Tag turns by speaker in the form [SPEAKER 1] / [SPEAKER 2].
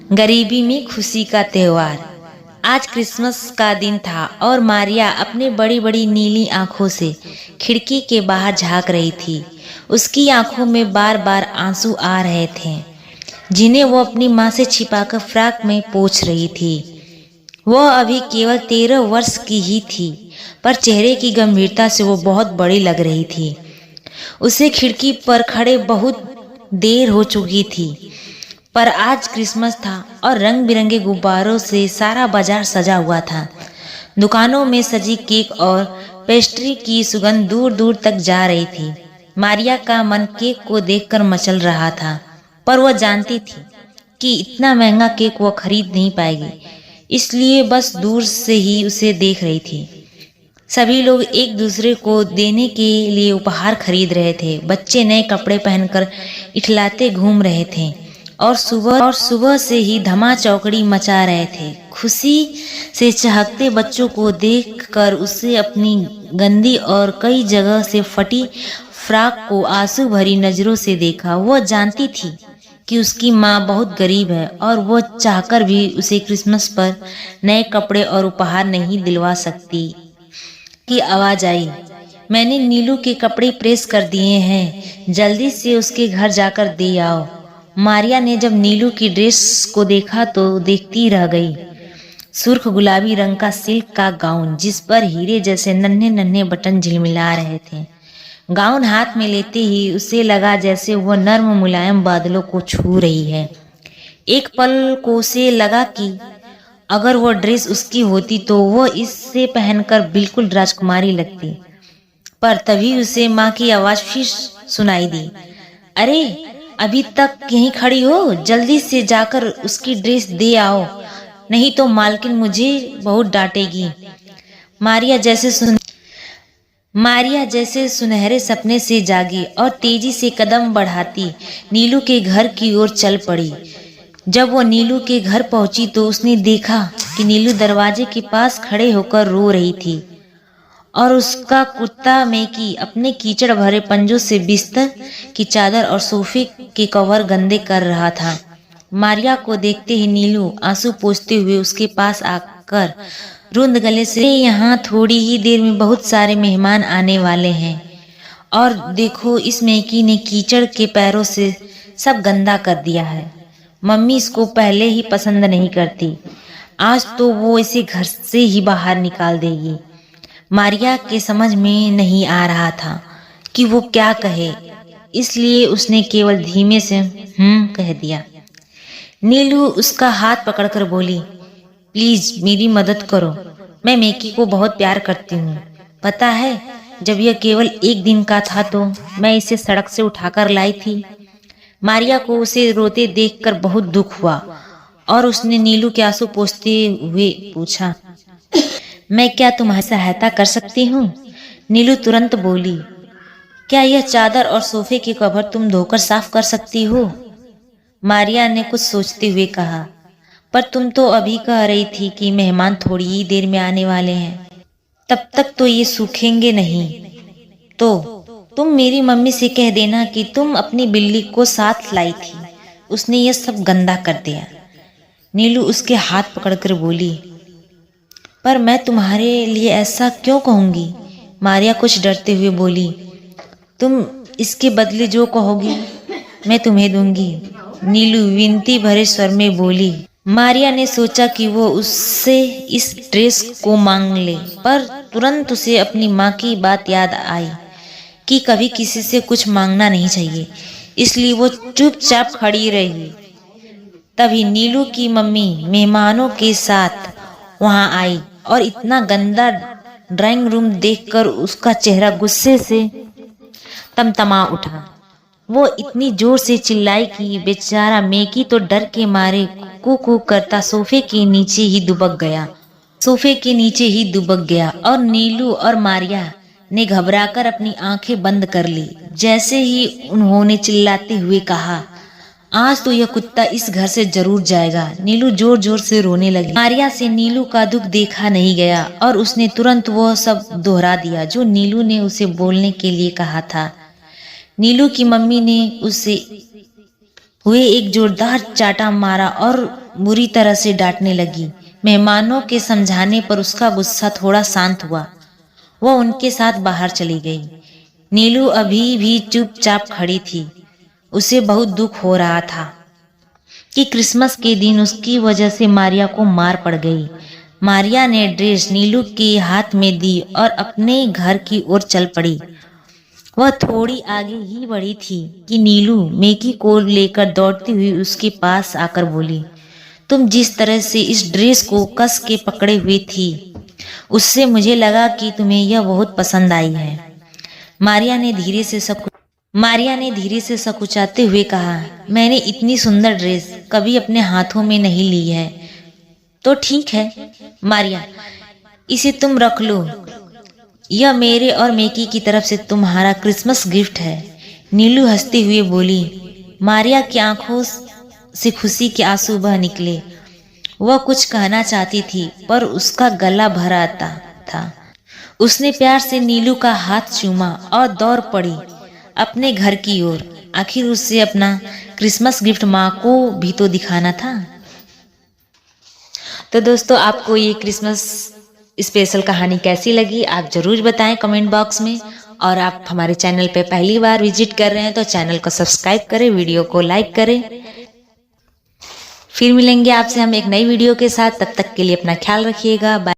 [SPEAKER 1] गरीबी में खुशी का त्योहार। आज क्रिसमस का दिन था और मारिया अपने बड़ी बड़ी नीली आंखों से खिड़की के बाहर झांक रही थी। उसकी आंखों में बार बार आंसू आ रहे थे, जिन्हें वो अपनी माँ से छिपाकर फ्रॉक में पोंछ रही थी। वह अभी केवल 13 वर्ष की ही थी, पर चेहरे की गंभीरता से वो बहुत बड़ी लग रही थी। उसे खिड़की पर खड़े बहुत देर हो चुकी थी, पर आज क्रिसमस था और रंग बिरंगे गुब्बारों से सारा बाजार सजा हुआ था। दुकानों में सजी केक और पेस्ट्री की सुगंध दूर दूर तक जा रही थी। मारिया का मन केक को देखकर मचल रहा था, पर वह जानती थी कि इतना महंगा केक वह खरीद नहीं पाएगी, इसलिए बस दूर से ही उसे देख रही थी। सभी लोग एक दूसरे को देने के लिए उपहार खरीद रहे थे। बच्चे नए कपड़े पहनकर इठलाते घूम रहे थे और सुबह से ही धमा चौकड़ी मचा रहे थे। खुशी से चहकते बच्चों को देखकर उसे अपनी गंदी और कई जगह से फटी फ्रॉक को आंसू भरी नजरों से देखा। वह जानती थी कि उसकी माँ बहुत गरीब है और वह चाहकर भी उसे क्रिसमस पर नए कपड़े और उपहार नहीं दिलवा सकती। की आवाज आई, मैंने नीलू के कपड़े प्रेस कर दिए हैं, जल्दी से उसके घर जाकर दे आओ। मारिया ने जब नीलू की ड्रेस को देखा तो देखती रह गई। सुर्ख गुलाबी रंग का सिल्क का गाउन, जिस पर हीरे जैसे नन्हे नन्हे बटन झिलमिला रहे थे। गाउन हाथ में लेते ही उसे लगा जैसे वह नर्म मुलायम बादलों को छू रही है। एक पल को उसे लगा कि अगर वह ड्रेस उसकी होती तो वह इससे पहनकर बिल्कुल राजकुमारी लगती। पर तभी उसे माँ की आवाज फिर सुनाई दी, अरे अभी तक यहीं खड़ी हो, जल्दी से जाकर उसकी ड्रेस दे आओ, नहीं तो मालकिन मुझे बहुत डांटेगी। मारिया जैसे सुनहरे सपने से जागी और तेजी से कदम बढ़ाती नीलू के घर की ओर चल पड़ी। जब वो नीलू के घर पहुंची तो उसने देखा कि नीलू दरवाजे के पास खड़े होकर रो रही थी और उसका कुत्ता मैकी अपने कीचड़ भरे पंजों से बिस्तर की चादर और सोफे के कवर गंदे कर रहा था। मारिया को देखते ही नीलू आंसू पोंछते हुए उसके पास आकर रुंध गले से, यहाँ थोड़ी ही देर में बहुत सारे मेहमान आने वाले हैं और देखो इस मैकी ने कीचड़ के पैरों से सब गंदा कर दिया है। मम्मी इसको पहले ही पसंद नहीं करती, आज तो वो इसे घर से ही बाहर निकाल देगी। मारिया के समझ में नहीं आ रहा था कि वो क्या कहे, इसलिए उसने केवल धीमे से कह दिया। नीलू उसका हाथ पकड़कर बोली, प्लीज मेरी मदद करो, मैं मैकी को बहुत प्यार करती हूँ। पता है, जब यह केवल एक दिन का था तो मैं इसे सड़क से उठाकर लाई थी। मारिया को उसे रोते देखकर बहुत दुख हुआ और उसने नीलू के आंसू पोंछते हुए पूछा, मैं क्या तुम्हारी सहायता कर सकती हूँ? नीलू तुरंत बोली, क्या यह चादर और सोफे के कवर तुम धोकर साफ कर सकती हो? मारिया ने कुछ सोचते हुए कहा, पर तुम तो अभी कह रही थी कि मेहमान थोड़ी ही देर में आने वाले हैं, तब तक तो ये सूखेंगे नहीं। तो तुम मेरी मम्मी से कह देना कि तुम अपनी बिल्ली को साथ लाई थी, उसने ये सब गंदा कर दिया। नीलू उसके हाथ पकड़कर बोली, पर मैं तुम्हारे लिए ऐसा क्यों कहूँगी? मारिया कुछ डरते हुए बोली, तुम इसके बदले जो कहोगी मैं तुम्हें दूंगी। नीलू विनती भरे स्वर में बोली। मारिया ने सोचा कि वो उससे इस ड्रेस को मांग ले, पर तुरंत उसे अपनी माँ की बात याद आई कि कभी किसी से कुछ मांगना नहीं चाहिए, इसलिए वो चुपचाप खड़ी रही। तभी नीलू की मम्मी मेहमानों के साथ वहां आई और इतना गंदा ड्राइंग रूम देखकर उसका चेहरा गुस्से से तमतमा उठा। वो इतनी जोर से चिल्लाई कि बेचारा मैकी तो डर के मारे कू करता सोफे के नीचे ही दुबक गया और नीलू और मारिया ने घबराकर अपनी आंखें बंद कर ली। जैसे ही उन्होंने चिल्लाते हुए कहा, आज तो यह कुत्ता इस घर से जरूर जाएगा, नीलू जोर जोर से रोने लगी। मारिया से नीलू का दुख देखा नहीं गया और उसने तुरंत वह सब दोहरा दिया जो नीलू ने उसे बोलने के लिए कहा था। नीलू की मम्मी ने उसे हुए एक जोरदार चाटा मारा और बुरी तरह से डांटने लगी। मेहमानों के समझाने पर उसका गुस्सा थोड़ा शांत हुआ। वह उनके साथ बाहर चली गई। नीलू अभी भी चुपचाप खड़ी थी। उसे बहुत दुख हो रहा था कि क्रिसमस के दिन उसकी वजह से मारिया को मार पड़ गई। मारिया ने ड्रेस नीलू के हाथ में दी और अपने घर की ओर चल पड़ी। वह थोड़ी आगे ही बढ़ी थी कि नीलू मैगी को लेकर दौड़ती हुई उसके पास आकर बोली, तुम जिस तरह से इस ड्रेस को कस के पकड़े हुए थी, उससे मुझे लगा कि तुम्हें यह बहुत पसंद आई है। मारिया ने धीरे से सकुचाते हुए कहा, मैंने इतनी सुंदर ड्रेस कभी अपने हाथों में नहीं ली है। तो ठीक है मारिया, इसे तुम रख लो। यह मेरे और मैकी की तरफ से तुम्हारा क्रिसमस गिफ्ट है। नीलू हंसते हुए बोली। मारिया की आंखों से खुशी के आंसू बह निकले। वह कुछ कहना चाहती थी पर उसका गला भर आता था। उसने प्यार से नीलू का हाथ चूमा और दौड़ पड़ी अपने घर की ओर। आखिर उसे अपना क्रिसमस गिफ्ट माँ को भी तो दिखाना था। तो दोस्तों, आपको ये क्रिसमस स्पेशल कहानी कैसी लगी आप जरूर बताएं कमेंट बॉक्स में। और आप हमारे चैनल पे पहली बार विजिट कर रहे हैं तो चैनल को सब्सक्राइब करें, वीडियो को लाइक करें। फिर मिलेंगे आपसे हम एक नई वीडियो के साथ। तब तक के लिए अपना ख्याल रखिएगा। बाय।